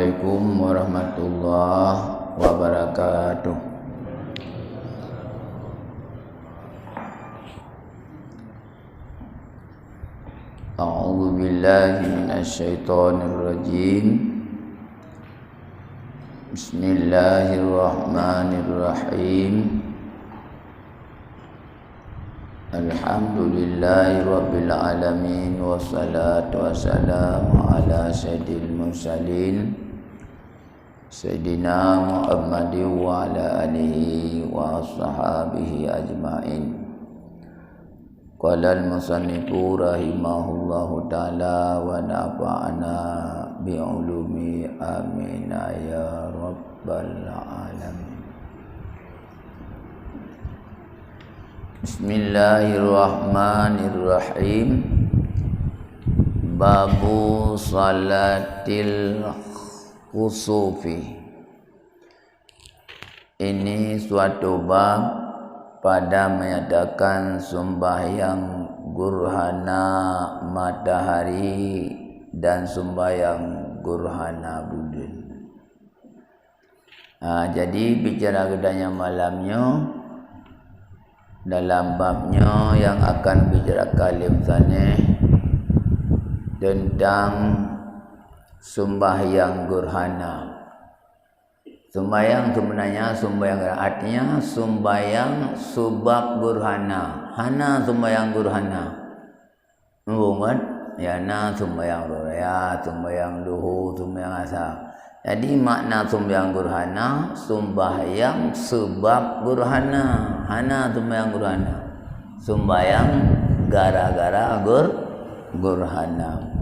Assalamualaikum warahmatullahi wabarakatuh. A'udzu billahi minasyaitonir rajim. Bismillahirrahmanirrahim. Alhamdulillahi rabbil alamin, wassalatu wassalamu ala sayyidil mursalin Sayyidina Muhammadin wa ala alihi wa ashabihi ajma'in. Qala al-musannifu rahimahullahu ta'ala wa nafa'ana bi'ulumi amin ya rabbal alamin. Bismillahirrahmanirrahim. Babu salatil khusufi. Ini suatu bab pada menyatakan sembahyang gerhana matahari dan sembahyang gerhana bulan. Jadi bicara gedanya malamnya dalam babnya yang akan bicara kalim sana tentang sembahyang gerhana. Sembahyang sebenarnya sembahyang artinya sembahyang sebab gerhana. Hana sembahyang gerhana. Kan? Ya na sembahyang raya, sembahyang duhur, sembahyang asar. Jadi makna sembahyang gerhana, sembahyang sebab gerhana. Hana sembahyang gerhana. Sembahyang gara-gara gerhana.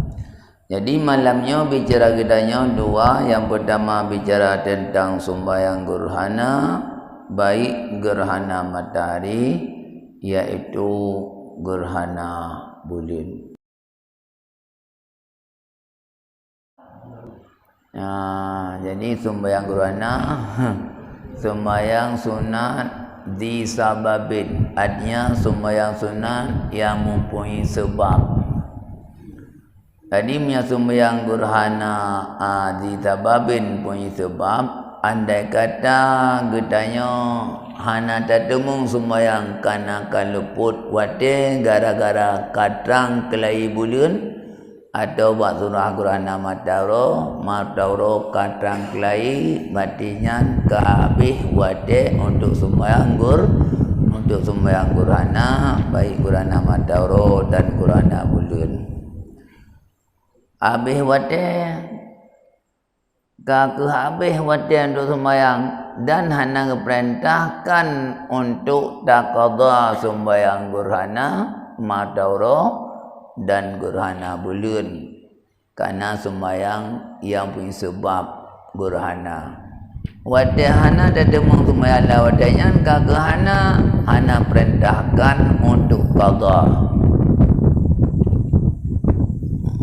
Jadi malamnya bicara gedanya dua. Yang pertama bicara tentang sembahyang gerhana, baik gerhana matahari iaitu gerhana bulan. Jadi sembahyang gerhana sembahyang sunat disababin, artinya sembahyang sunat yang mempunyai sebab. Tadi punya sembahyang gerhana disababin punya sebab. Andai kata getanya hana tatemung sembahyang kana kaluput wate gara-gara katrang kelai bulan atau buat surah gerhana matahari katrang kelai matinya kehabis wate untuk sembahyang gerhana, baik gerhana matahari dan gerhana bulan. Habis wate habis wate untuk sembahyang dan hana perintahkan untuk taqadha sembahyang gerhana matahari dan gerhana bulan, karena sembahyang yang punya sebab gerhana. Wate hana dademung sembahyang la watenya ka gerhana hana perintahkan untuk qadha.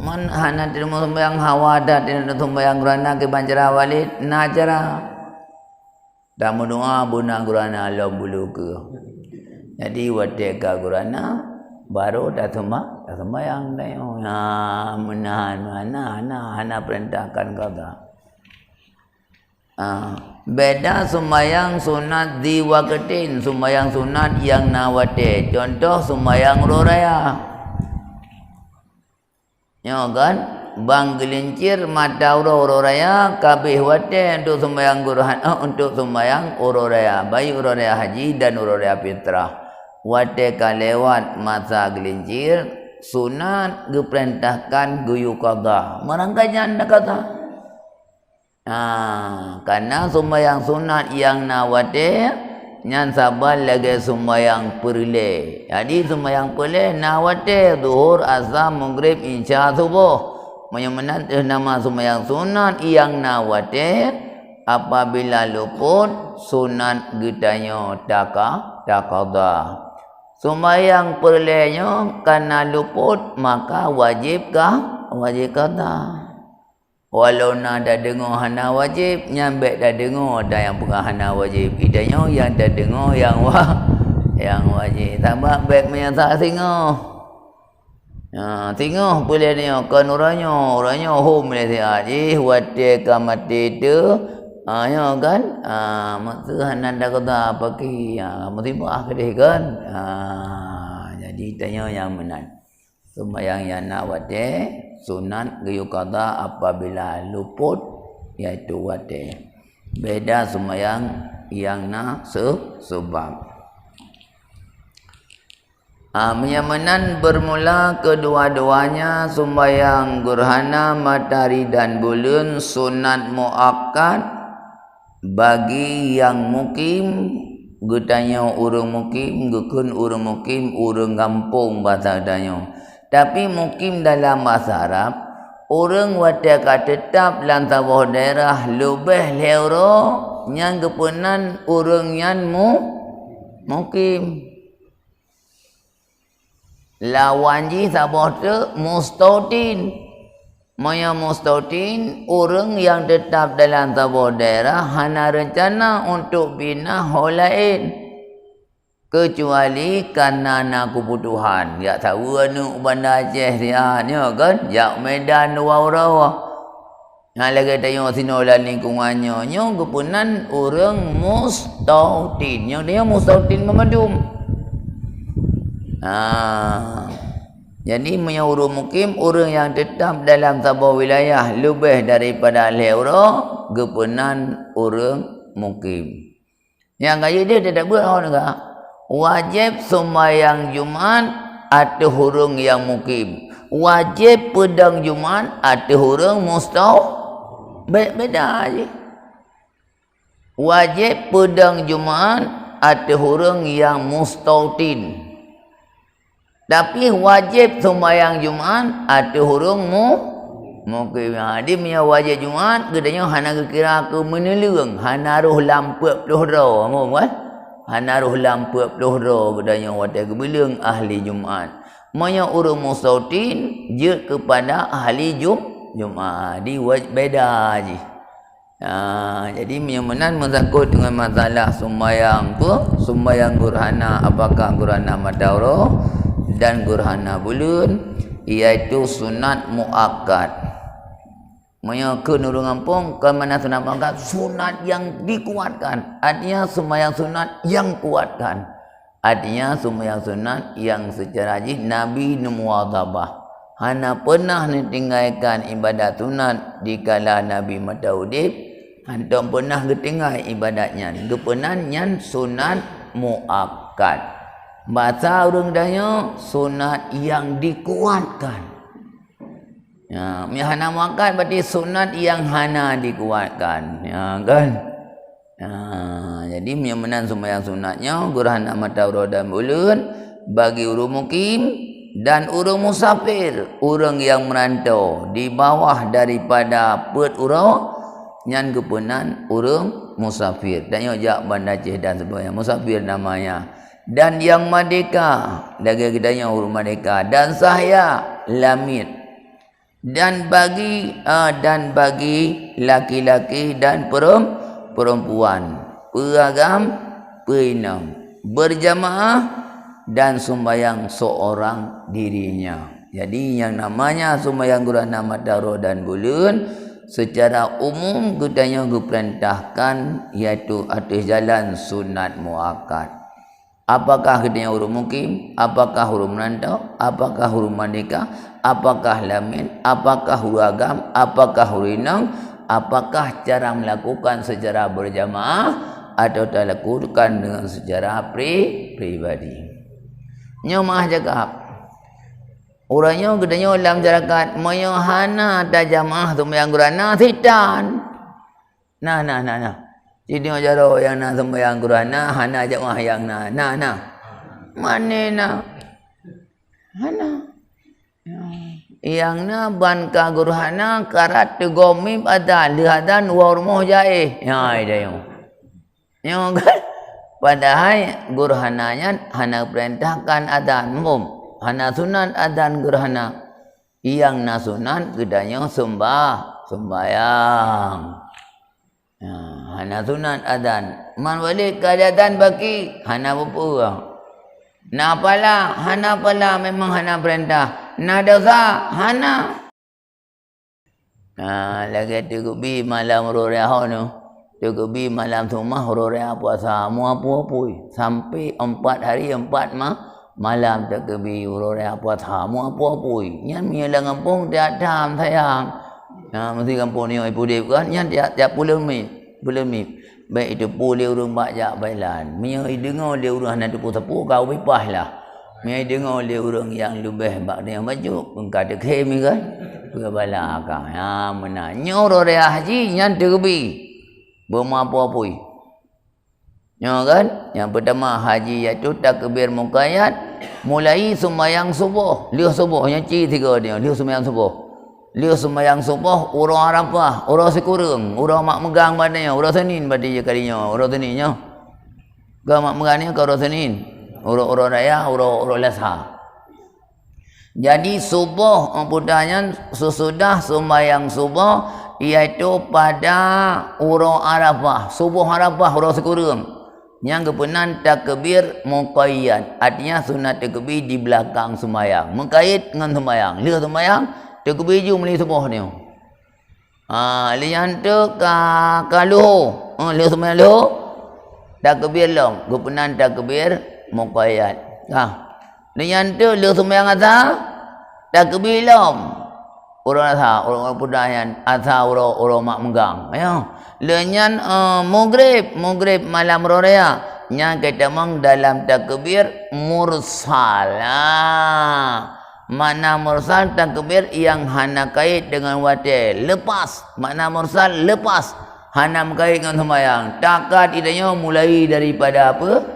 Man hana dademung sembahyang hawada dan sembahyang gerhana ke banjara walid najara. Damu doa buna gerhana la bulu ke. Jadi wate ka gerhana baru dah sembahyang dah. Menahan hana perintahkan qadha. Beda sembahyang sunat di waqtin, sembahyang sunat yang nawate. Contoh sembahyang raya. Ya kan? Bang gelincir mata raya kabeh wate untuk sembahyang gerhana, untuk sembahyang raya, baik raya haji dan raya fitrah. Wate kalewat masa gelincir sunat diperintahkan guyu qadha. Merangkanya anda kata. Karena sembahyang sunat yang nawate nyan sabar lagi sembahyang perle. Jadi sembahyang perle nawate zuhur, asar, maghrib, isya, subuh. Menyemenat nama sembahyang sunat yang nawate apabila luput sunat getanya taqadha. Sembahyang perlenya karena luput maka wajib qadha. Walau nak dah dengar hana wajib, nyambek dah dengar dah yang bukan hana wajib. Idanya yang dah dengar yang wajib. Tambah baik menyata singa. Tengok boleh ni kan orangnya home ni dia wate kamati tu ya kan masa hananda kata pakai mesti bah kedih kan jadi tanya yang menan sembahyang yang nak wate sunat gayu kata apabila luput iaitu wate beda sembahyang yang nak sebab menyamanan bermula kedua-duanya sembahyang gerhana matahari dan bulan sunat muakkad bagi yang mukim gutanya urang mukim gukun urang mukim urang kampung bahasa danyo tapi mukim dalam bahasa Arab orang wataka tetap dalam sebuah daerah lebih leuro yang kepunan urang yang mukim lawanji sabah tu mustautin maya mustautin orang yang tetap dalam sebuah daerah hana rencana untuk bina hal lain kecuali karena nak kebutuhan ya tahu anu bandar Aceh dia ni kan ya Medan Wawrawa yang lagi tanya sino lah lingkungannya nyo kepunan orang mustautin yang dia mustautin memadum jadi menyuruh mukim orang yang tetap dalam sebuah wilayah lebih daripada leuro gepenan orang mukim yang kaya dia tidak buat orang enggak wajib sembahyang Jumaat ada hurung yang mukim wajib pedang Jumaat ada hurung beda aja wajib pedang Jumaat ada hurung yang mustautin tapi wajib sembahyang Jumaat ada hurung mukim. Dia punya wajib Jumaat gedanya hana kira ke menelung hana roh lampu peluhra kan hana roh lampu peluhra gedanya wajib kebilang ahli Jumaat. Maya urang mustautin je kepada ahli Jumaat. Di wajib beda je. Jadi menyamanan mensangkut dengan masalah sembahyang sembahyang gerhana apakah gerhana matahari dan gerhana bulan iaitu sunat muakkad. Menyakun urang kampung ke mana sunat muakkad sunat yang dikuatkan. Artinya sembahyang sunat yang kuatkan. Artinya sembahyang sunat yang secara haji Nabi muwadhabah. Hana pernah ditinggalkan ibadat sunat di kala Nabi mata udip. Hana pernah ketinggal ibadatnya. Gepenan yang sunat muakkad. Bahasa orang daya sunat yang dikuatkan. Ya, hana muakkad berarti sunat yang hana dikuatkan. Ya kan? Jadi menyamanan sembahyang sunatnya gerhana matahari dan bulan bagi urang mukim dan urang musafir, urang yang merantau di bawah daripada pet urang yang kepunan urang musafir. Dan jak Bandar Aceh dan sebagainya musafir namanya. Dan yang merdeka lagi gedanya huruf merdeka dan sahaya lamit dan bagi laki-laki dan perempuan peragam perinam berjamaah dan sembahyang seorang dirinya. Jadi yang namanya sembahyang gerhana matahari dan bulan secara umum gedanya diperintahkan iaitu atas jalan sunat muakkad. Apakah kedanya huruf mukim, apakah huruf merantau, apakah huruf merdeka, apakah lamin, apakah huruf agam, apakah huruf inang, apakah cara melakukan secara berjamaah atau dilakukan dengan secara pribadi. Nyomah cakap orangnya gedanya dalam masyarakat mayahana tak jamaah tu yang gerhana sitan. Nah. Jadi jaro yang nak sembahyang gerhana hana jamaah yang nah. Mana nak? Hana. Yang na ban ka gerhana karat tegomib ada lihadan wa rumah jaih. Ya dia. Yang kan padahal gerhananya hana perintahkan adzan umum. Hana sunat adzan gerhana. Yang na sunat gedanya sembahyang. Hana sunat adzan. Man balik keadaan baki hana apa? Nak pala, hana pala memang hana perintah. dosa hana. Lagi tegubi malam rorea hono. Tegubi malam sumah rorea puasa apa-apa sampai 4 hari 4 malam tegubi rorea puasa apa-apa. Nyan mia kampung tiadam sayang. Mesti kampung ni ibu dia kan nyan tiap bulan mi. Baik itu pulih urang bajak bailan. Mia dengar dia urang nak tepu-tepu kau bebas lah. Mia dengar dia urang yang lebih bak dia baju engkau ada kem kan. Bala ka. Menanya rorea haji nyan tegubi. Apa-apa. Ya kan? Yang pertama haji iaitu takbir muqayyad mulai sembahyang subuh. Lihat subuh yang ci 3 dia. Lihat sembahyang subuh. Lihat sembahyang subuh urang Arafah, urang sekurang, urang mak megang badannya, urang Senin badannya kalinya, urang Seninnya. Ga mak megangnya ke urang Senin. Urang raya, urang Lasha. Jadi subuh putahnya sesudah sembahyang subuh iaitu pada urang Arafah, subuh Arafah urang sekurang. Yang kepenan takbir muqayyad. Artinya sunat takbir di belakang sembahyang. Mengkait dengan sembahyang. Lihat sembahyang, takbir ju meli subuh ni. Lian tu ka luhur. Lihat sembahyang luhur. Takbir long. Kepenan takbir muqayyad. Lian tu lihat sembahyang asar. Takbir long. Orang asar, orang pudayan, asar orang mak megang. Ayo. Lenyan maghrib malam rorea nya kita mang dalam takbir mursal. Makna mursal takbir yang hana kait dengan watil, lepas. Makna mursal lepas hana kait dengan sembahyang. Takat idanya mulai daripada apa?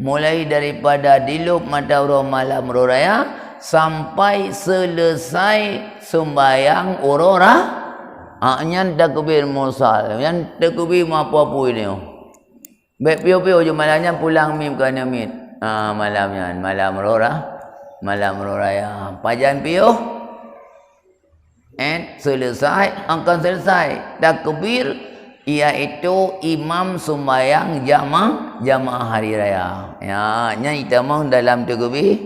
Mulai daripada diluk mata urang malam rorea sampai selesai sembahyang urang nyan takbir mursal. Yang takbir apa-apa ini. Baik pio-pio je malamnya pulang mim ke namit. Malamnya malam raya. Pajan pio. Selesai akan selesai takbir iaitu imam sembahyang jamaah hari raya. Ya, nya kita mau dalam takbir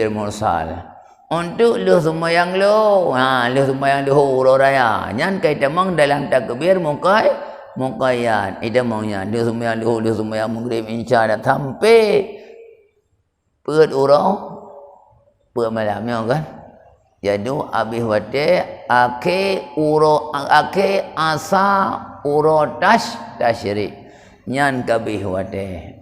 mursal. Untuk lu sembahyang lu, lu sembahyang luhur raya. Nyan kita mang dalam takbir muqayyad. Ida maunya lu sembahyang luhur, lu sembahyang maghrib insya Allah sampai perut urang malamnya kan. Jadi habis wate ake asa uro tasyrik. Nyan kabih wate.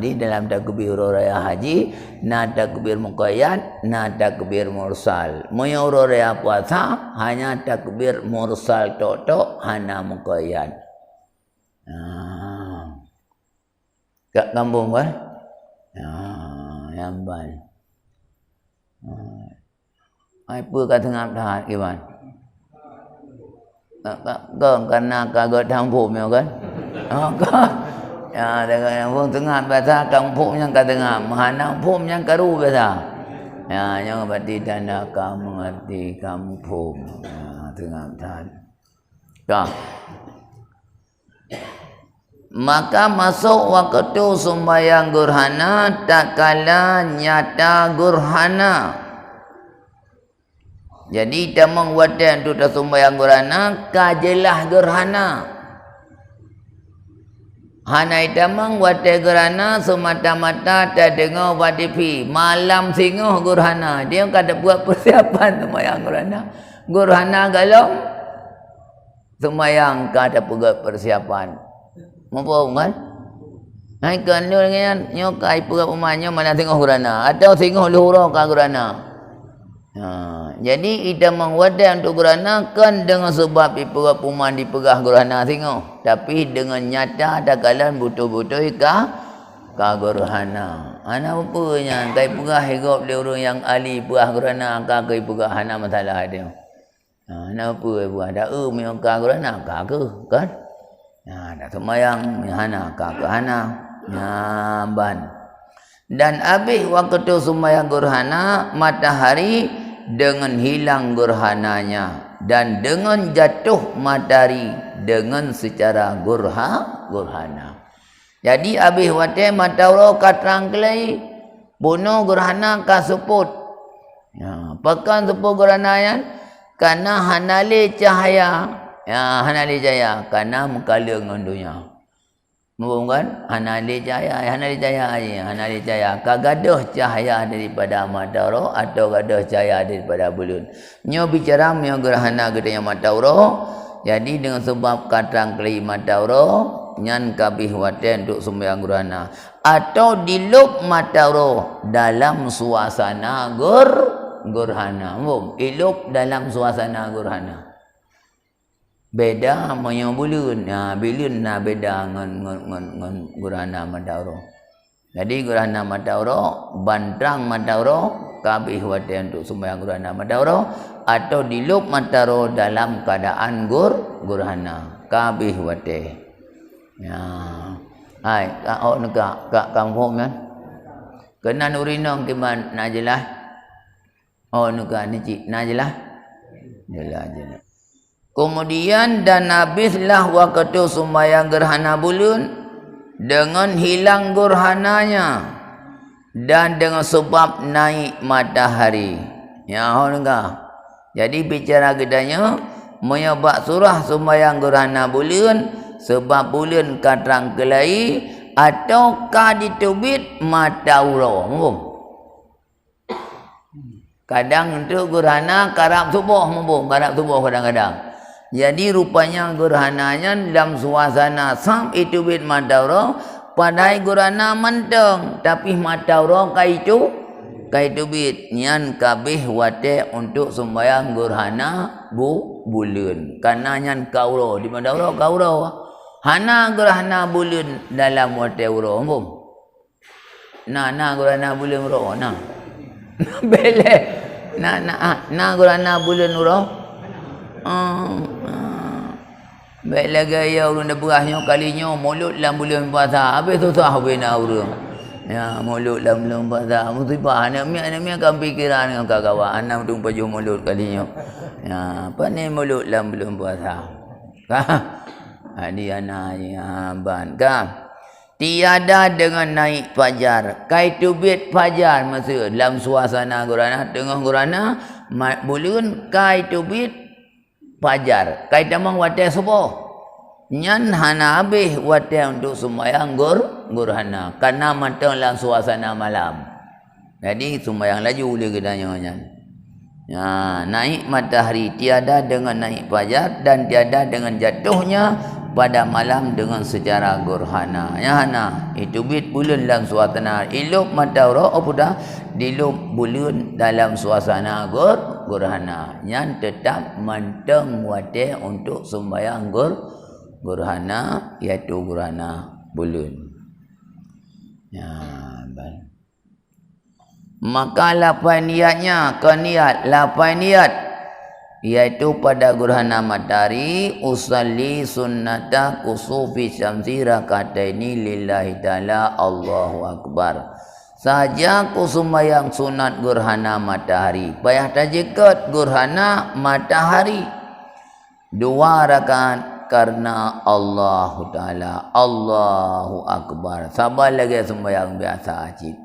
Di dalam takbir raya haji, na takbir muqayyad, na takbir mursal. Moyo raya puasa hanya takbir mursal tok hana muqayyad. Kat kampung kan? Yang ban. Apa kata ngap dah gimana? Kau karena kagak tampuk meo kan? Ya, dengan pun tengah bahasa kampung yang kata tengah, mahana pun yang karu bahasa. Ya, yang berarti tanda kamu mengerti kampung. Tengah bahasa. Kah. Maka masuk waktu sembahyang gerhana tak kala nyata gerhana. Jadi tamang watan tu tak sembahyang gerhana kajelah gerhana. Hana itamang wate gerhana semata-mata tak dengar wadipi. Malam singoh gerhana. Dia kata buat persiapan sembahyang gerhana. Gerhana galong sembahyang kata buat persiapan. Mampu kan? Hai kan lu dengan nyokai buat pemanya mana singoh gerhana atau singoh luhur ka gerhana. Jadi itamang wate untuk gerhana kan dengan sebab ipegah puman dipegah gerhana singoh. Tapi dengan nyata ada kalan butuh-butuh ka gerhana. Ana apanya kai pegah hidup dia orang yang ahli pegah gerhana ka kai pegah hana masalah dia. Ana apa buah dak yang ka gerhana ka ke kan? Dak sembayang hana ka ke hana. Ban. Dan habis waktu sembahyang gerhana matahari dengan hilang gerhananya dan dengan jatuh matahari dengan secara gerhana. Jadi habis wate matahari katrang kelai Bunuh gerhana kasuput. Ya, pakan suput gerhana yan. Karena hanali cahaya. Ya, hanali cahaya. Karena mengkala dengan dunia. Mungkin kan? Hanali cahaya. Kagaduh cahaya daripada matahari atau gaduh cahaya daripada bulan. Nyo bicara nyo gerhana gedenya matahari. Jadi dengan sebab kadang kali matahari nyan kabih waten untuk sembahyang gerhana. Atau dilup matahari dalam suasana gerhana. Ilup dalam suasana gerhana. Beda sama bulan. Bulan beda dengan gerhana matahari. Jadi gerhana matahari, bantang matahari, kabih waten untuk sembahyang gerhana matahari. Atau dilup matahari dalam keadaan gerhana. Kabih waten. Ya. Hai, kak kampung kan? Kena nurinong kiman najelah. Nuka ni cik najelah. Jelah. Kemudian dan habislah waktu sembahyang gerhana bulan dengan hilang gerhananya dan dengan sebab naik matahari. Ya, nuka. Jadi bicara gedanya menyebab surah sembahyang gerhana bulan sebab bulan katrang kelai atau kaditubit matahari. Kadang untuk gerhana karab subuh kadang-kadang. Jadi rupanya gerhananya dalam suasana sam itu bit matahari padai gerhana menteng tapi matahari kaitu bit nyan kabeh wate untuk sembahyang gerhana bulan. Karena nyan kauro di matahari kauro. Hana gerhana bulan dalam wate uro. Na gerhana bulan uro na. Bele. Na gerhana bulan uro. Baik lagi ya urang dah berahnya kalinya mulut dalam bulan puasa. Habis susah bina urang. Ya mulut dalam bulan puasa. Musibah anak mi akan fikiran dengan kawan. Anak tung baju mulut kalinya. Ya, apa ni mulut dalam bulan puasa. Hadi anak ya ban kan. Tiada dengan naik fajar. Kaitu bit fajar masa dalam suasana gerhana tengah gerhana bulan kaitu bit fajar. Kait damang wate subuh. Nyan hana habis wate untuk sembahyang gerhana. Karena matang dalam suasana malam. Jadi sembahyang laju boleh gedanya nyan. Ya, naik matahari tiada dengan naik fajar dan tiada dengan jatuhnya pada malam dengan secara gerhana. Ya hana itu bit bulan dalam suasana ilup matahari dah dilup bulan dalam suasana gerhana. Yang tetap manteng wate untuk sembahyang gerhana iaitu gerhana bulan. Ya, baik. Maka lapai niatnya lapai niat iaitu pada gerhana matahari usalli sunnata kusufi syamsi rakataini lillahi ta'ala Allahu akbar. Saja ku sembahyang sunat gerhana matahari. Payah tajikat gerhana matahari 2 rakaat karena Allah Ta'ala Allahu akbar. Sabar lagi sembahyang biasa acik.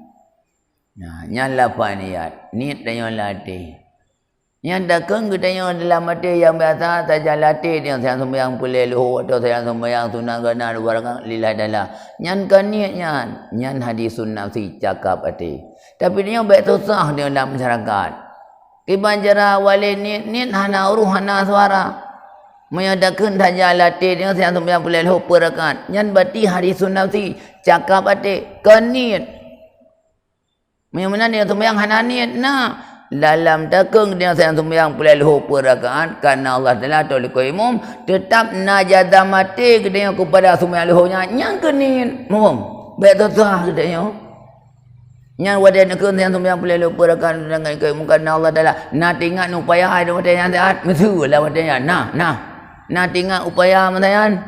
Nah, nyan lapan niat. Niat tanya latih. Yang dakeng katanya dalam mati yang biasa saja latih yang saya sembahyang pulih luhur atau saya sembahyang sunat gerhana 2 rakaat lillahi ta'ala. Nyan kan niat nyan hadis sunnah si cakap ati. Tapi dia baik susah dia dalam masyarakat. Kiban cara wali niat hana uruh hana suara. Menyadakan saja latih dia saya sembahyang pulih luhur 2 rakaat. Nyan berarti hadis sunnah si cakap ati kan niat. Mana dia sembahyang hana niat dalam dakeng dia sayang sembahyang pulih luhur 2 rakaat karena Allah Taala toliko imam tetap najadah mati kedanya kepada sembahyang luhurnya yang kenin baik susah kedanya yang wadah dakeng sayang sembahyang pulih luhur 2 rakaat dengan imam karena Allah Taala nak tingat upaya ada wadah yang sehat mestilah wadahnya nah tingat upaya matayan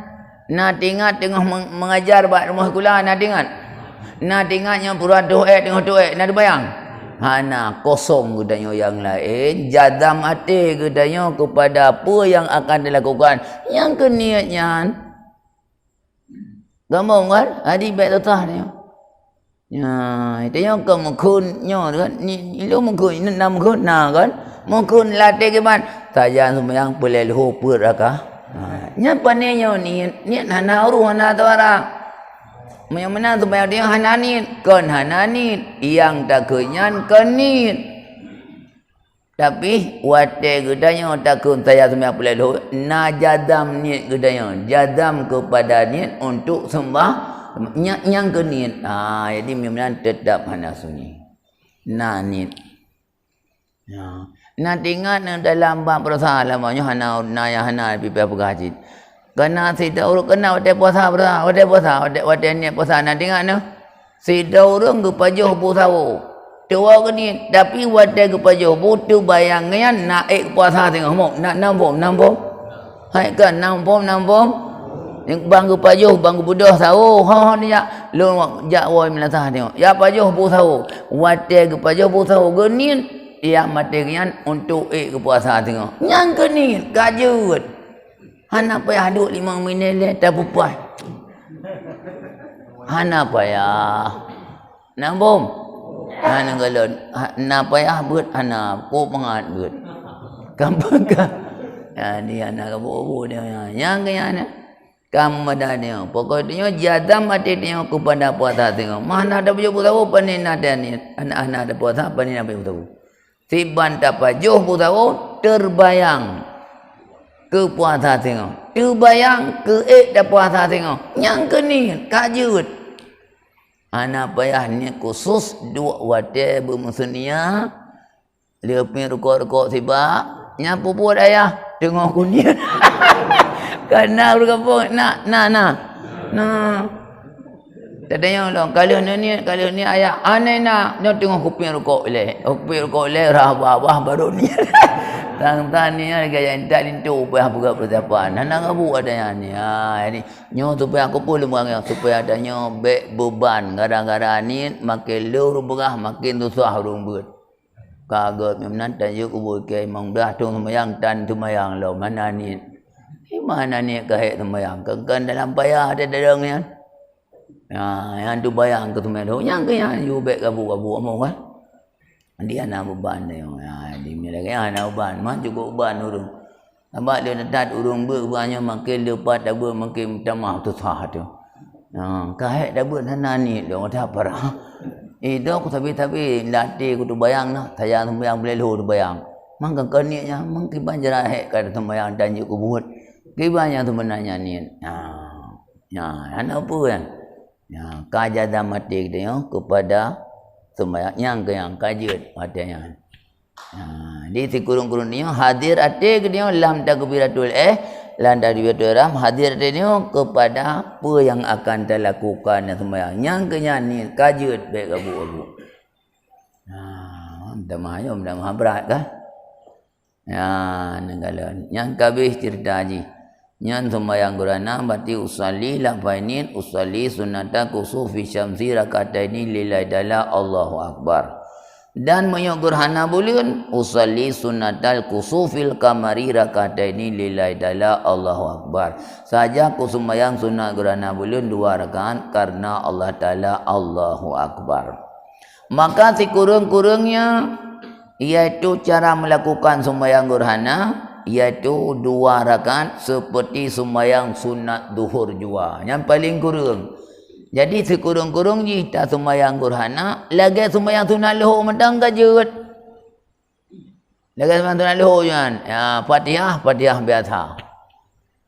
nak tingat tengah mengajar buat rumah sekolah nak tingatnya pura doa tengah doa nak bayang hana kosong gedanya yang lain jadam hati gedanya kepada apa yang akan dilakukan yang keniatnya gampang kan adik baik tetah dia itu yang ke mukun nyo kan ni lu mukun ni nam mukun na kan mukun latih ke man saja sembahyang boleh lu peraka nya panenyo ni hana uru hana tawara yang mana sembahyang dia hana ni kan hana ni yang tak kenyan kan ni tapi wate gedanya takun saya sembahyang boleh lu na jadam ni gedanya jadam kepada ni untuk sembah yang kenit jadi memang tetap hana sunyi nah ni nah tinggal dalam bab puasa lamanya hana naya hana pipa pegajit kena sida urut kena wate puasa wate ni puasa nah tinggal no sida urung ke pajuh puasa tua kenit tapi wate ke pajuh butuh bayangnya naik puasa tengok mau nak nampom hai kan nampom yang bangku pajuh bangku budah tahu ni ya lu jak woi melatah tengok ya pajuh bu tahu wate ke pajuh bu tahu genin ya materian untuk ke puasa tengok yang genin kajut hana payah duk 5 minit le tak pupai hana payah nambom hana galon hana payah beut hana ko pengat beut gampang ni hana kabu dia yang kaya kamadanya pokoknya jadam mati dia kepada puasa tengok mana ada baju tahu panin ada ni anak-anak ada puasa panin apa tahu tiban tak pajuh tahu terbayang ke puasa tengok terbayang ke dah puasa tengok yang keni kajut anak payah ni khusus dua wate bermusunia dia punya rukuk-rukuk tiba nyapu buat ayah tengok kunyit Karena orang kampung nak. Tadanya long kalau ni ayah aneh nak dia tengok kuping rokok le rabah baru ni. Tang ni gaya entak lintu payah buka persiapan. Nang abu adanya ni. Jadi nyo supaya aku pun lemang supaya adanya beban gara-gara ni makin lur berah makin susah urung buat. Kagak memang tajuk ubur ke mong dah tung sembayang tan sembayang lo mana ni. Mana ni kahek sembayang kan dalam payah ada dadang ni yang tu bayang ke sembayang yang ke yang jubek kabu-kabu among kan dia nak beban dia di mila kan nak beban mah cukup beban urung nampak dia dekat urung berbanyak makin lepas dah ber makin tamah tu sah tu kahek dah ber sana ni dia dah parah itu aku tapi latih aku tu bayang nah saya sembayang boleh lu tu bayang mangkang keniknya mungkin banjar hek kada sembayang dan juga buat kibanya tu benarnya ni anak apa kan kajadah mati dia kepada sembahyang yang kajut matanya di kurung-kurung dia hadir ate dia lam takbiratul lam takbiratul ihram hadir dia kepada apa yang akan dilakukan sembahyang yang ni kajut baik abu-abu dah mah berat kan nenggalan yang kabeh cerita haji nyan sembahyang gerana berarti usalli lafainin usalli sunnata kusufi syamsi rakataini lillahi ta'ala Allahu akbar dan menyok gerhana bulan usalli sunnatal kusufil kamari rakataini lillahi ta'ala Allahu akbar saja ku sembahyang sunat gerhana bulan 2 rakaat karena Allah taala Allahu akbar maka sekurang-kurangnya iaitu cara melakukan sembahyang gerhana iaitu 2 rakaat seperti sembahyang sunat zuhur jua yang paling kurang jadi sekurang-kurang kita sembahyang gerhana lagi sembahyang sunat luhur mentang kajut lagi sembahyang sunat luhur kan Fatihah biasa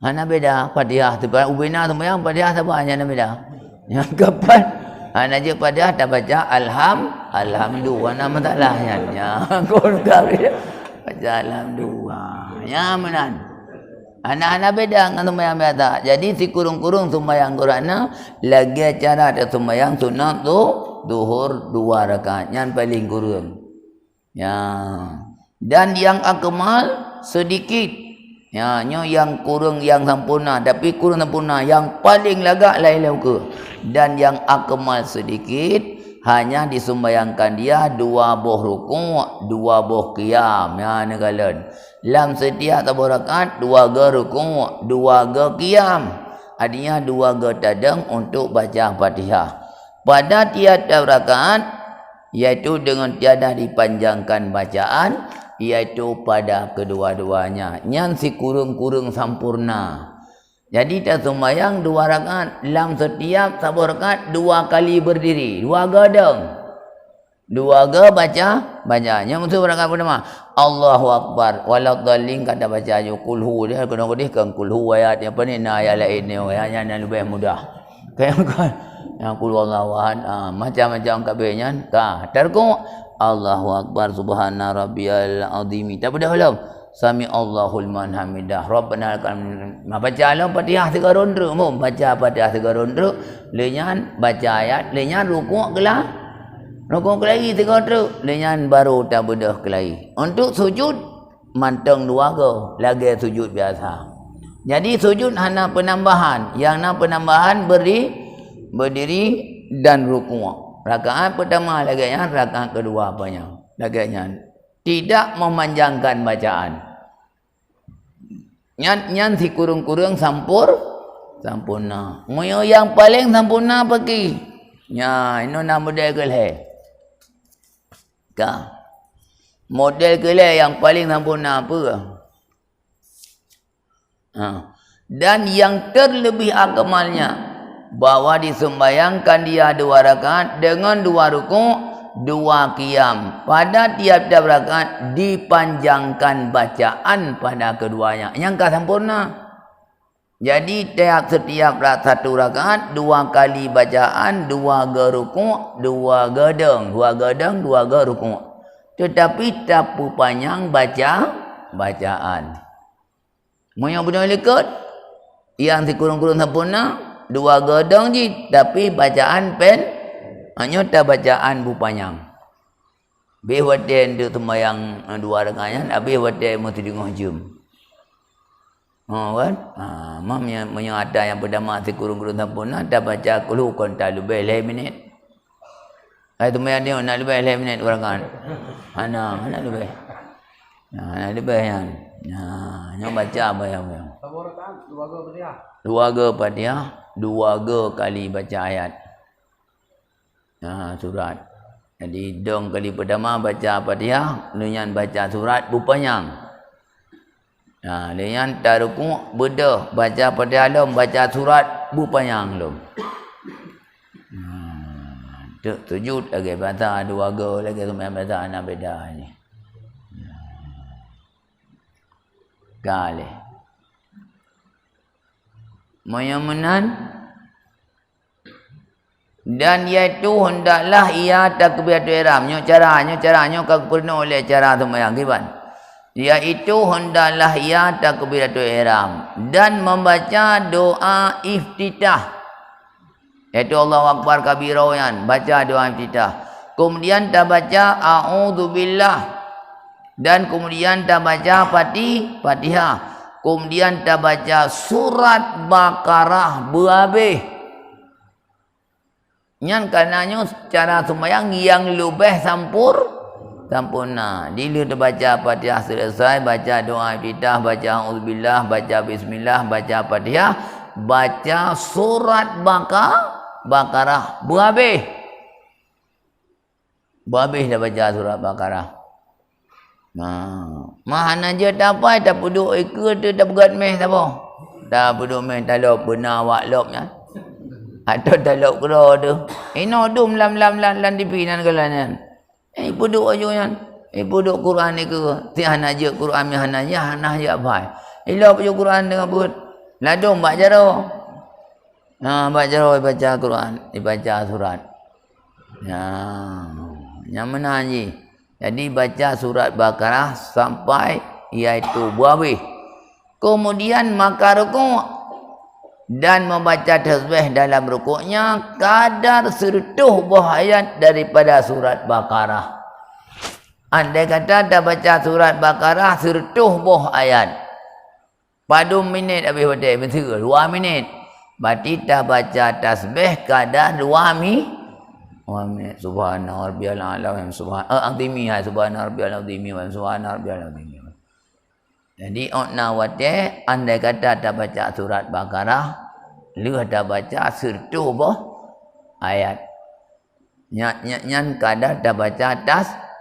mana beda Fatihah sebab ubina sembahyang Fatihah apa hanya beda yang kapan Najib Fatihah tak baca alhamdulillah nama masalahnya kau baca alhamdulillah ya menan anak-anak beda dengan sembahyang biasa jadi si kurung-kurung sembahyang gerhana lagi cara ada sembahyang sunat tu zuhur 2 rakaat yang paling kurang dan yang akmal sedikit yang kurang yang sempurna tapi kurang sempurna yang paling lagak lain ke dan yang akmal sedikit hanya disembayangkan dia 2 buah rukuk 2 buah qiyam negalan lam setiap rakaat 2 ga rukuk 2 ga qiyam artinya 2 ga tadang untuk baca Fatihah pada tiap-tiap rakaat, iaitu dengan tiada dipanjangkan bacaan, iaitu pada kedua-duanya. Nyan si kurung-kurung sampurna. Jadi kita sembahyang 2 rakaat, dalam setiap satu rakaat 2 kali berdiri, 2 gadang. 2 ga bacanya mesti rakaat pertama Allahu Akbar waladhdallin kata baca ayo kulhu dia kena kodihkan kulhu ayat apa ni ayat lain ni ayat yang lebih mudah. Kayak yang qul wallahu ahad macam-macam kabehnya ka terku Allahu Akbar subhana rabbiyal azim tak pada belum sami Allahul man hamidah rabbana lakal baca alam Fatihah 3 ronde baca Fatihah 3 ronde lenyan baca ayat lenyan rukuk gelah rukuk kelai 3 ronde lenyan baru tak bedah kelai untuk sujud manteng 2 go lagi sujud biasa jadi sujud hanya penambahan yang nak penambahan berdiri dan rukuk. Rakaat pertama laganya, rakaat kedua apanya? Laganya tidak memanjangkan bacaan. Nyan si kurung-kurung sampurna. Moyo yang paling sampurna pergi. Nya, ini nama model keleh. Ka. Model keleh yang paling sampurna apa? Dan yang terlebih akamalnya bahwa disembayangkan dia 2 rakaat dengan 2 rukuk 2 qiyam pada tiap-tiap rakaat dipanjangkan bacaan pada keduanya yang sempurna. Jadi setiap satu rakaat 2 kali bacaan 2 ga rukuk 2 gadang 2 ga rukuk tetapi tak panjang bacaan. Yang benar lekut yang dikurung-kurung sempurna 2 gadang je tapi bacaan hanya tak bacaan panjang. Bewatan tu sembahyang 2 rakaat habis watan mesti dengar jum. Kan? Mam yang ada yang pertama dikurung-kurung sempurna tak baca kulu konta lebih 5 minit. Ai tu sembahyang dia nak lebih 5 minit rakaat. Mana lebih. Nah, lebih yang. Yang baca apa yang? Berapa rakaat? 2 ga Fatihah. 2 ga Fatihah, 2 ga kali baca ayat. Surat. Jadi dong kali pertama baca Fatihah, lenyan baca surat berpanjang. Lenyan taruku bedah baca Fatihah lom baca surat berpanjang lom. Sujud lagi baca 2 ga lagi sembahyang baca anak beda ni. Kali. Menyamanan dan iaitu hendaklah ia takbiratul ihram. Caranya kena oleh cara sembahyang kiban. Iaitu hendaklah ia takbiratul ihram dan membaca doa iftitah. Iaitu Allahu Akbar kabirayan, baca doa iftitah. Kemudian tak baca a'udzubillah. Dan kemudian tak baca Fatihah. Kemudian tak baca surat Baqarah berhabis. Yang karenanya cara sembahyang yang lebih sempurna. Dia baca Fatihah selesai, baca doa iftitah, baca auzubillah, baca bismillah, baca Fatihah, baca surat Baqarah berhabis. Berhabis dah baca surat Baqarah. Mahana je tak apa, tak puduk ikut tu tak pegat meh tak apa. Tak puduk meh tak lop benar wak lopnya. Atau tak lop kera tu. Ino dum lam dipinan kalangan. Puduk aja yan. Puduk Quran ni ke. Tihan aja Quran mi hana je apa. Lop je Quran dengan buat. Ladum bak jaro. Bak jaro baca Quran, dibaca surat. Yang mana je. Jadi baca surat Baqarah sampai iaitu berhabis. Kemudian maka rukuk dan membaca tasbih dalam rukuknya kadar serutuh buah ayat daripada surat Baqarah. Andai kata dah baca surat Baqarah serutuh buah ayat. Padu minit habis pada mesti 2 minit. Berarti dah baca tasbih kadar 2 minit. Subhana rabbiyal a'la wa azimi subhana rabbiyal azimi wa subhana rabbiyal azimi. Jadi ona wate andai kata dah baca surat Baqarah, lu dah baca serutuh ayat. Nyan kadar dah baca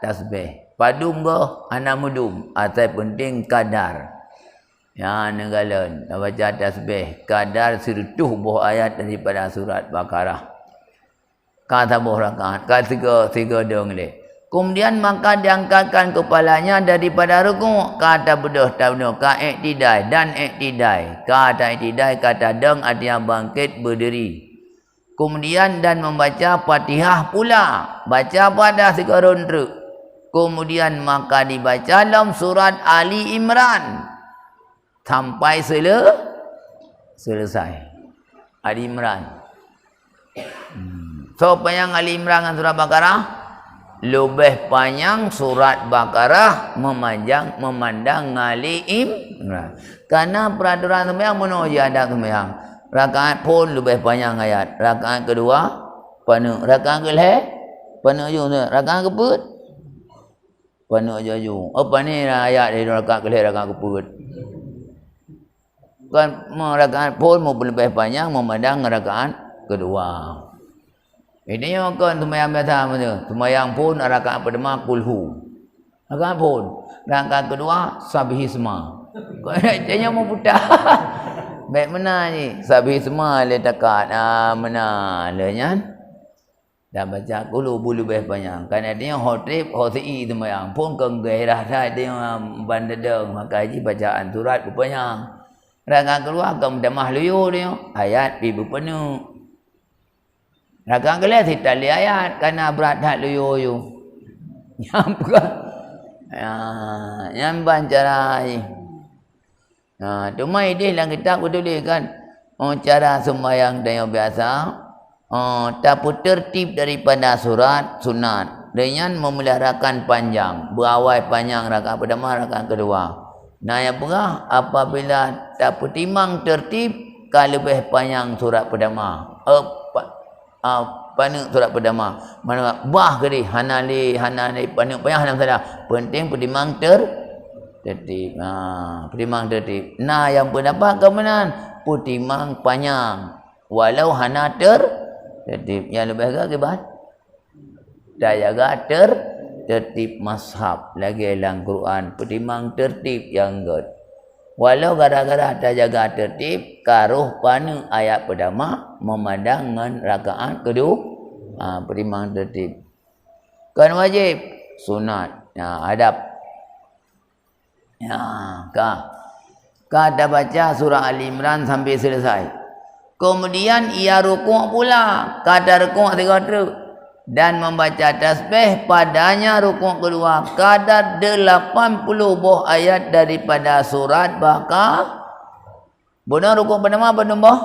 tasbih. Padum go ana mudum. Asal penting kadar. Ya negalan dah baca tasbih. Kadar 100 buah ayat daripada surat Baqarah. Kata buah rakaat. Kata tiga dong le. Kemudian maka diangkatkan kepalanya daripada rukuk. Kata bedah tahu ka iktidai dan iktidai. Kata iktidai kata deng artinya bangkit berdiri. Kemudian dan membaca Fatihah pula. Baca pada sekarun truk. Kemudian maka dibaca dalam surat Ali Imran. Sampai selesai. Ali Imran. So panjang Ali Imran dengan surat Baqarah. Lebih panjang surat Baqarah memandang Ali Imran. Karena peraturan sembahyang menuju adab sembahyang. Rakaat pun lebih panjang ayat. Rakaat kedua penuh. Rakaat kelih penuh juga. Rakaat keput penuh juga. Apa ni ayat dari rakaat kelih rakaat keput. Kan rakaat pun lebih panjang memandang rakaat kedua. Ini yang kan sembahyang biasa macam. Sembahyang pun rakaat pertama kulhu. Rakaat pun. Rakaat kedua sabihisma. Kau nak mau putar. Baik mana ni? Sabihisma le takat. Mana le nyan? Dah baca kulu bulu lebih panjang. Kerana dia hotrip hoti sembahyang pun kenggairah dah dia bandedeng maka haji bacaan surat panjang. Rakaat kedua kaum damah luyu dia. Ayat ibu penuh. Rakaat kelih tidak lihat ayat kerana berat hak luyu. Yang bukan. Yang bancara ni. Cuma ini dalam kitab tuliskan cara sembahyang dan yang biasa. Tapi tertib daripada surat sunat dengan memeliharakan panjang. Berawal panjang rakaat pertama rakaat kedua. Nah yang pernah apabila tak timang tertib kalau lebih panjang surat pertama. Panuk surat pertama. Mana bah ke di hanali panuk panjang dalam salah. Penting pertimang tertib. Pertimang tertib. Nah yang pendapat kebenaran pertimang panjang. Walau hana tertib. Yang lebih agak kibat. Dah jaga tertib mazhab. Lagi dalam Quran pertimang tertib yang good. Walau gara-gara tak jaga tertib, karuh panu ayat pertama memandang dengan rakaat kedua, pertimbangan tertib. Kan wajib sunat, adab. Dah baca surah Ali Imran sampai selesai. Kemudian ia rukuk pula, kadar rukuk 3 dan membaca tasbih padanya rukuk kedua kadar 80 buah ayat daripada surat Baqarah. Benar rukuk pertama apa nombor?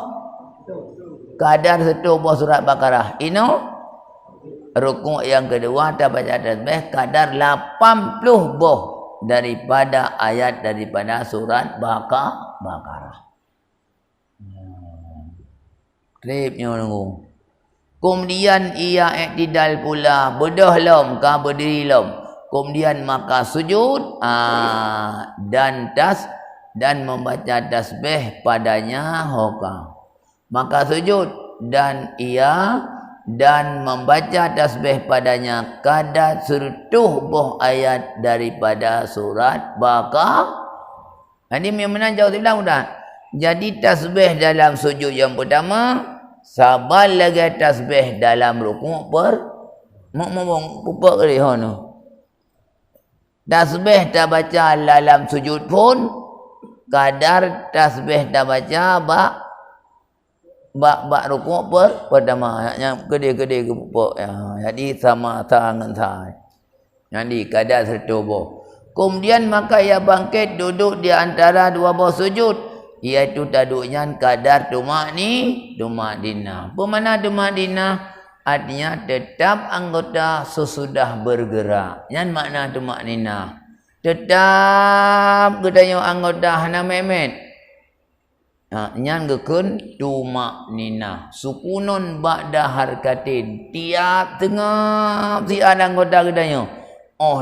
Kadar 1 buah surat Baqarah. Ini rukuk yang kedua tak baca tasbih kadar 80 buah daripada ayat daripada surat Baqarah. Tripnya nunggu. Kemudian ia iktidal pula, bedah lom, berdiri lom. Kemudian maka sujud dan membaca tasbih padanya hoka. Maka sujud dan membaca tasbih padanya kadar 100 buah ayat daripada surat Baqarah. Ini yang mana jauh bilang dah. Jadi tasbih dalam sujud yang pertama sabar lagi tasbih dalam rukuk pupak kali hono. Tasbih tak baca dalam sujud pun kadar tasbih tak baca bak rukuk pertama yang gede-gede ke pupak. Jadi sama tangan saya. Jadi kadar 100 buah. Kemudian maka ia bangkit duduk di antara 2 buah sujud. Iaitu taduknya kadar tumakninah. Pemana tumakninah? Artinya tetap anggota sesudah bergerak. Yang makna tumakninah. Tetap katanya anggota hana memet. Yang gekun tumakninah. Sukunun ba'da harkatin. Tiap tengah si anggota katanya.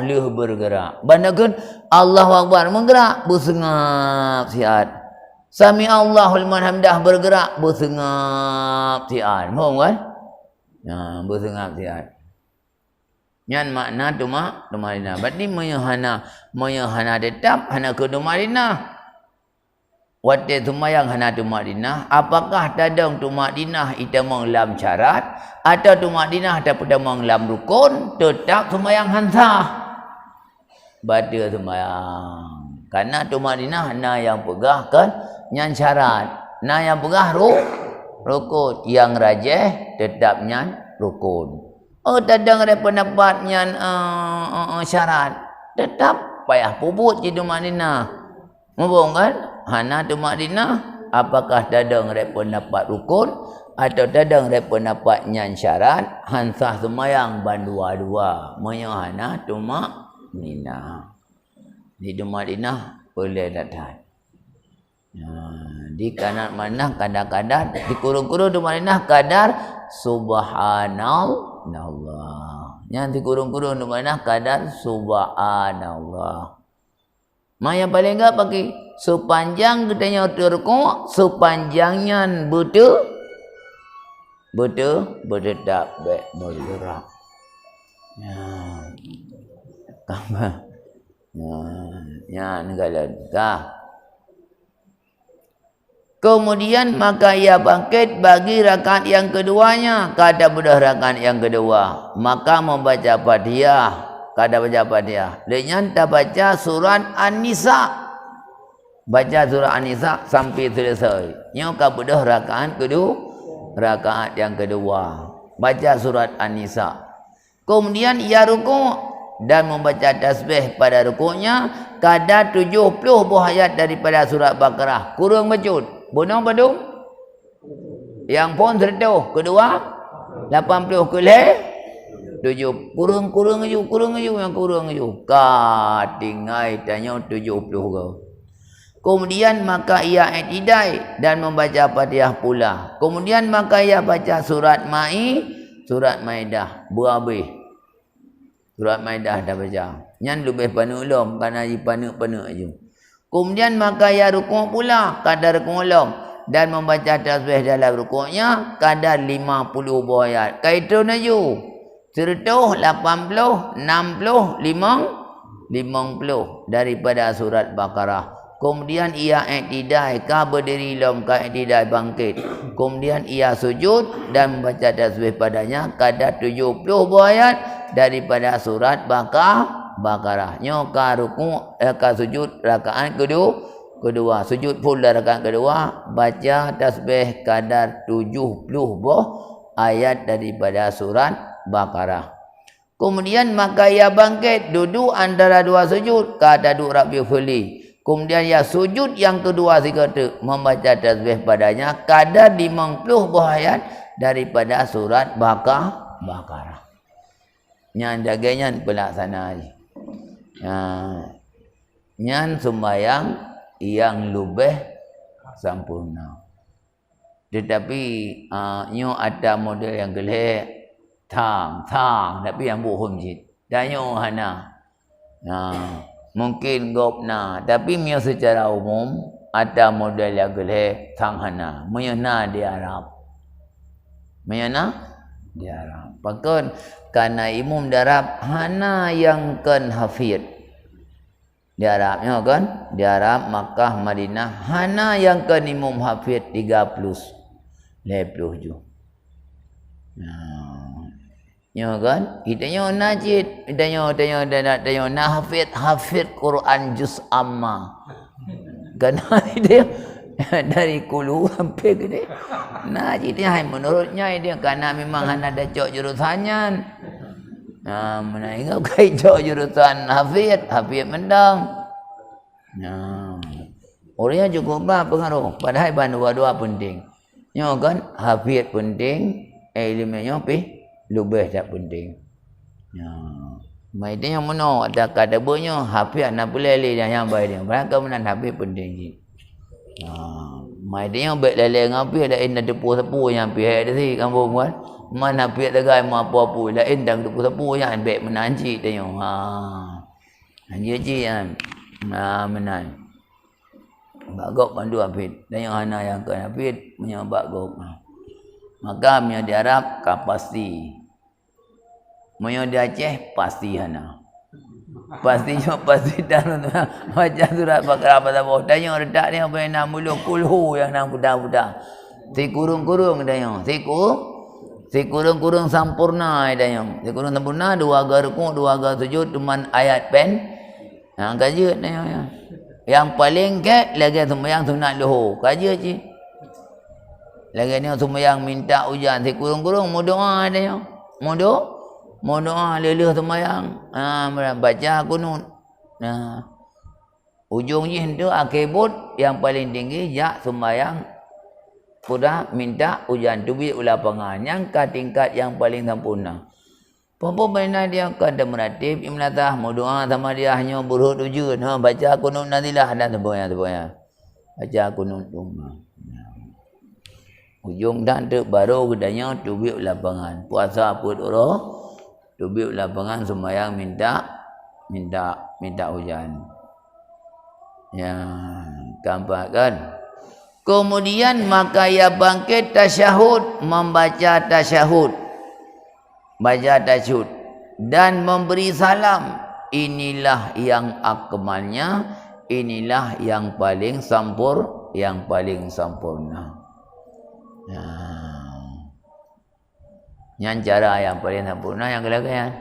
Leh bergerak. Bandakan Allahu Akbar menggerak. Bersengap sihat. Sami Allahul liman hamdah bergerak bersengap siat. Faham kan? Bersengap siat. Nyan makna tumadina. Berarti hana tetap hana ke tumadina. Wate tumayang hana tumadina. Apakah tadang tumadina ita menglam syarat atau tumadina dapat menglam rukun, tetap tumayang hansa. Bada tumayang. Karena tumadina hana yang pegah kan nyan syarat. Na yang pegah rukun, yang rajih tetap nyan rukun. Oh, tadang ada pendapat yang syarat. Tetap payah puput di tumadina. Mabung kan? Hana tumadina. Apakah tadang ada pendapat rukun atau tadang ada pendapat yang syarat? Hansah semayang bandua-dua. Menyahana tumadina. Di tumadina boleh datang. Di kanan mana kadang-kadang di kurung-kurung tumadina kadar subhanallah. Yang di kurung-kurung tumadina kadar subhanallah. Yang paling enggak pakai sepanjang katanya terkok, sepanjangnya berdetak baik bergerak. Negara. Kemudian maka ia bangkit bagi rakaat yang keduanya. Kada mudah rakaat yang kedua, maka membaca Fatihah. Kada baca Fatihah. Dengan tak baca surat An-Nisa. Baca surat An-Nisa sampai selesai. Nyoka mudah rakaat kedua. Rakaat yang kedua. Baca surat An-Nisa. Kemudian ia rukuk dan membaca tasbih pada rukuknya. Kadar 70 buah ayat daripada surat Baqarah. Kurang bacut. Bunung badung yang pun serta kedua 80 kelih 7 kurang yang kurang katingai tanya 70 kau. Kemudian maka ia i'tidai dan membaca Fatihah pula. Kemudian maka ia baca surat Maidah buabih. Surat Maidah dah baca. Nyan lebih panu ulum kerana ia panu je. Kemudian maka ia rukuk pula kadar rukuk ulum dan membaca tasbih dalam rukuknya kadar 50 buah ayat. Kaitu naju 180, 60, 50 daripada surat Baqarah. Kemudian ia i'tidai ka berdiri lom ka i'tidai bangkit. Kemudian ia sujud dan membaca tasbih padanya kadar 70 buah ayat daripada surat Baqarah. Nyoka ruku' ka sujud rakaat kedua. Sujud pula rakaat kedua, baca tasbih kadar 70 buah ayat daripada surat Baqarah. Kemudian maka ia bangkit duduk antara dua sujud kata duduk Rabbi Fuli. Kemudian ia sujud yang kedua sekata membaca tasbih padanya kadar 50 buah ayat daripada surat Baqarah. Yang jaganya pelaksanaan. Nyan sembahyang yang lebih sempurna. Tetapi nyo ada model yang gelek tang tapi yang bohong jit. Dan nyo hana. Mungkin gopna tapi mio secara umum ada model yang gelek tang hana. Menyana di Arab. Pakon karena imam di Arab hana yang kan hafid. Di Arabnya kan, di Arab Makkah Madinah hana yang kan imam hafid 30 je. Ya kan? Kitanya najid, kitanya nak hafid Quran juz amma. Karena dia dari kulu sampai gede. Najid dia menurutnya dia karena memang hana ada cok jurusannya. Mana ingat kai cok jurusan hafid mendang. Orangnya cukup pengaruh. Padahal dua-dua penting. Nyo kan hafid penting, ilmunya lebih tak penting. Mai dia yang mana ada kata bunyo hafid nak pelele dia yang baik dia. Mereka menan hafid penting ji. Mai dia yang baik lele ngapi ada inda depu-depu yang pihak dia si kampung kan. Mana pihak tegai mau apa-apa lain dah depu-depu yang baik menanci dia. Anjir ji kan. Menan. Bagok pandu hafid. Dan yang hana yang kan hafid punya bagok. Maka punya di Arab kapasti. Moyo di Aceh pasti hana. Pasti dah baca surat Baqarah pada bawah. Tanya redak ni apa yang nak mulu kulhu yang nak budak-budak. Si kurung-kurung tanya. Si kurung-kurung sampurna tanya. Si kurung sampurna 2 agak rukuk, 2 agak sujud cuman ayat pen. Kaji tanya. Yang paling ke lagi sembahyang sunat luhur. Kaji cik. Lagi ni sembahyang minta hujan. Si kurung-kurung mau doa tanya. Mau doa leluh sembahyang. Baca kunut. Ujungnya itu akibut yang paling tinggi jak sembahyang sudah minta hujan tubik ulapangan yang ke tingkat yang paling sempurna. Pempo benar dia kada meratib imlatah mau doa sama dia hanya buruk tujuan. Baca kunut nantilah dan sembahyang. Baca kunut rumah. Ujung dan tu baru kedanya tubik ulapangan. Puasa pun roh tubik lapangan sembahyang minta hujan. Ya, gampang kan? Kemudian maka ia bangkit tasyahud, membaca tasyahud. Baca tasyahud dan memberi salam. Inilah yang akmalnya, inilah yang paling sempurna. Yang cara yang paling sempurna yang kelakaian.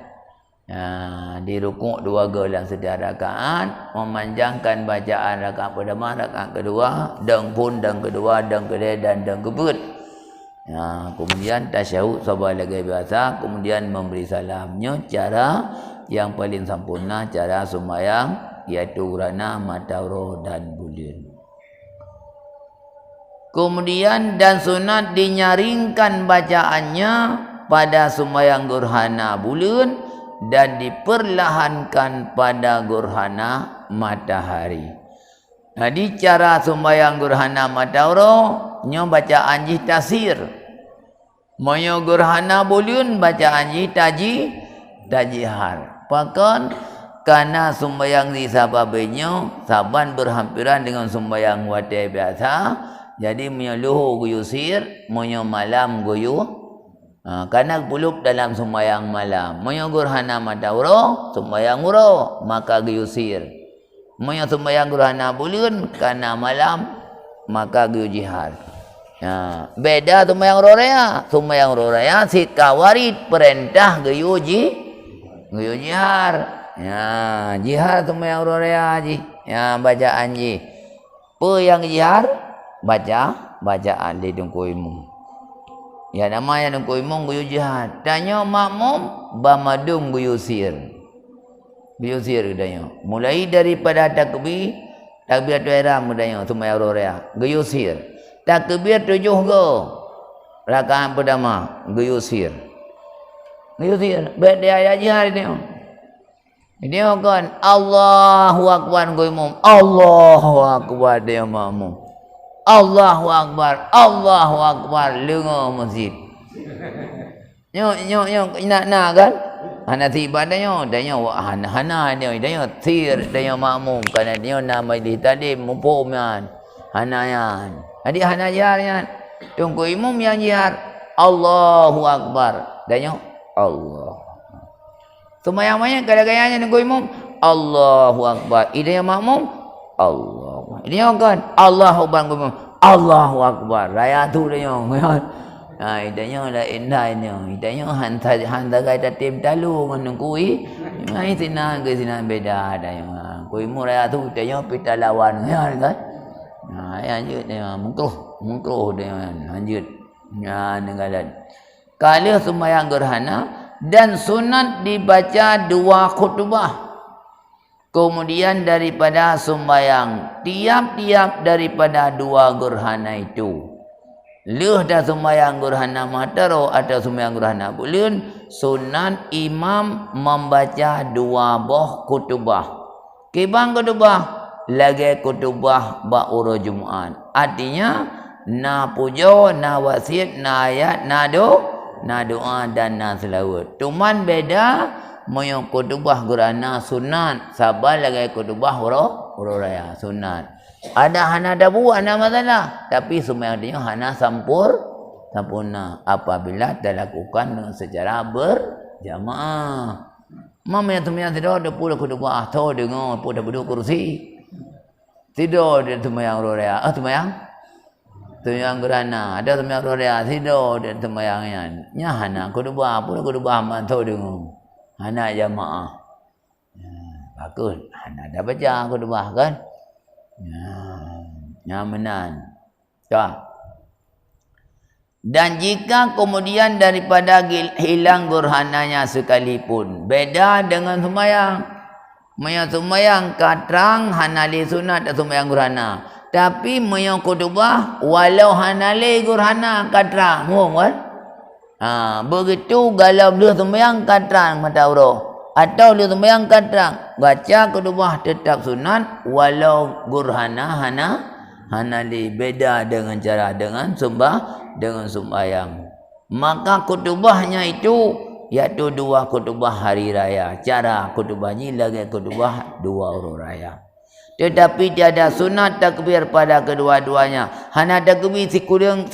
Di rukuk 2 gelang setiap rakaat, memanjangkan bacaan rakaat pertama, rakaat kedua, deng pun, deng kedua, deng kedua dan deng kebut. Kemudian tasyahud sabar lagi biasa, kemudian memberi salamnya cara yang paling sempurna cara sembahyang iaitu gerhana matahari dan bulan. Kemudian dan sunat dinyaringkan bacaannya pada sembahyang gerhana bulan dan diperlahankan pada gerhana matahari. Jadi cara sembahyang gerhana matahari nyo bacaan ji tasir. Moyo gerhana bulan bacaan ji tajihar. Pakan karena sembahyang di sababenyo saban berhampiran dengan sembahyang wate biasa. Jadi moyo luhur guyu sir, moyo malam guyu karena pulup dalam sembahyang malam. Moyo gerhana matahari sembahyang uro maka guyu sir. Moyo sembahyang gerhana bulan karena malam maka guyu jihar. Beda sembahyang rorea. Sembahyang rorea si kawarid perintah guyu jihar. Jihar sembahyang rorea ji. Bacaan ji. Apa yang jihar? Bacaan di dungkuimu. Ya nama yang dungkuimu guyu jihad. Tanya makmum bamadum guyu sir. Guyu sir tanya. Mulai daripada takbiratul ihram tanya sembahyang rorea. Guyu sir. Takbir 7 go. Rakaat pertama guyu sir. Guyu sir. Dia ayat jihad tanya. Dia kan Allahu akbar guyu mum. Allahu akbar dia makmum. Allahu akbar, Allahu akbar, lengo masjid. Nyo nak kan? Hana tiba dah hana dia tir dia makmum kerana dia nak majlis tadi mumpuman. Hana yan. Jadi hana jihar yan. Tunggu imam yang jihar Allahu akbar. Dia Allah. Sembahyang kadang-kadang tunggu imam Allahu akbar. Ida makmum Allah. Dia kan Allahu akbar. Allahu akbar. Raya tu dia. Idanya la indah ini. Idanya hantar kata tim talu menungkui. Mai sina ke sina beda ada yang. Kui mu raya tu dia pita lawan kan. Lanjut dia mungkruh dia lanjut. Nenggalan. Kalau sembahyang gerhana dan sunat dibaca 2 khutbah. Kemudian daripada sembahyang tiap-tiap daripada 2 gerhana itu. Leh dah sembahyang gerhana matahari atau sembahyang gerhana bulan, sunat imam membaca 2 buah khutbah. Kibang khutbah lagi khutbah ba'ura Jumaat. Artinya na puja, na wasiat, na ayat, na doa dan na selawat. Cuman beda moyo khutbah gerhana sunat, sabar lagi khutbah raya sunat. Ada hana dabu hana masalah, tapi sembahyang dia hana sempurna apabila dilakukan dengan secara jamaah. Mama yang sembahyang tidur dia pula khutbah tahu dengar pun dah duduk kursi. Tidur dia sembahyang rorea. Sembahyang? Sembahyang gerhana. Ada sembahyang rorea tidur dia sembahyangnya. Nya hana khutbah pula khutbah man tahu dengar. Hana jamaah. Bagus. Hana dah baca khutbah kan? Nyamanan. Tuh. Dan jika kemudian daripada hilang gerhananya sekalipun, beda dengan sembahyang. Sembahyang katrang hanali sunat dan sembahyang gerhana. Tapi mayang khutbah walau hanali gerhana katrang, kan? Begitu kalau dia sembahyang katrang mata urus atau dia sembahyang katrang, baca khutbah tetap sunat walau gerhana hanali, beda dengan cara dengan sembahyang. Maka khutbahnya itu iaitu 2 khutbah hari raya. Cara khutbahnya lagi khutbah 2 orang raya. Tetapi tiada sunat takbir pada kedua-duanya. Hana takbir sikurang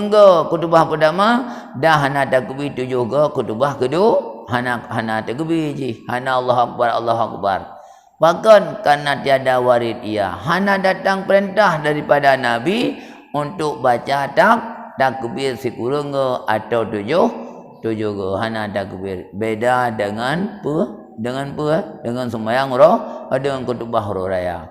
ke khutbah pertama dah hana takbir 7 ke khutbah kedua. Hana takbir je. Hana Allahu Akbar. Bahkan karena tiada warid ia, hana datang perintah daripada Nabi untuk baca takbir sikurang atau 7 ke. Hana takbir. Beda dengan sembahyang dengan khutbah raya.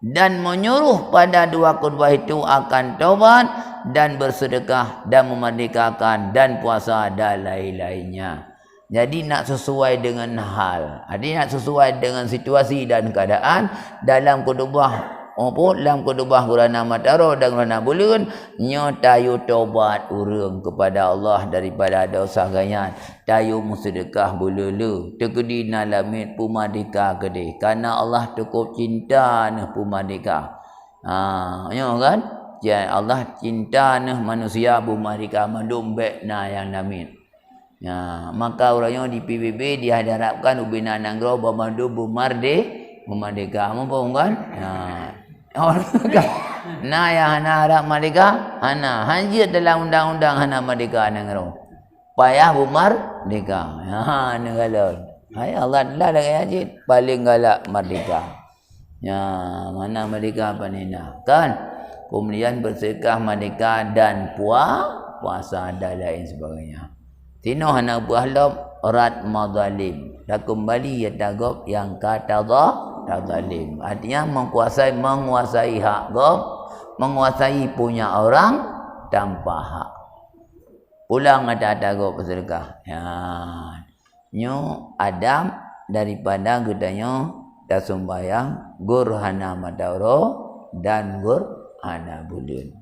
Dan menyuruh pada 2 khutbah itu akan taubat dan bersedekah dan memerdekakan dan puasa dan lain-lainnya. Jadi nak sesuai dengan hal. Jadi nak sesuai dengan situasi dan keadaan dalam khutbah dalam khutbah gerhana matahari dan gerhana bulan nya tayu taubat urang kepada Allah daripada dosa ganyan. Tayu bersedekah bululu. Tegedi nalamit pumadika gede. Karena Allah cukup cinta nah pumadika. Nya kan? Ya Allah cinta nah manusia pumadika mandumbek na yang namit. Ya, maka orangnya di PBB diharapkan ubina nanggro bamandu memerdeka. Apa kan? Ya. Orang nah yang hana harap merdeka, hana hanjir dalam undang-undang hana merdeka nanggro. Payah merdeka. Ha negala. Hai Allah dah hanjir paling galak merdeka. Ya, mana merdeka panina kan? Kemudian bersedekah merdeka dan puasa dan lain sebagainya. Tino hana buah lob rat madzalim. Dah kembali ya tagop yang kata zalim. Artinya menguasai hak gob, menguasai punya orang tanpa hak. Pulang ada tagop bersedekah. Ya. Nyo Adam daripada gedanya dah sembahyang gerhana matahari dan gerhana bulan.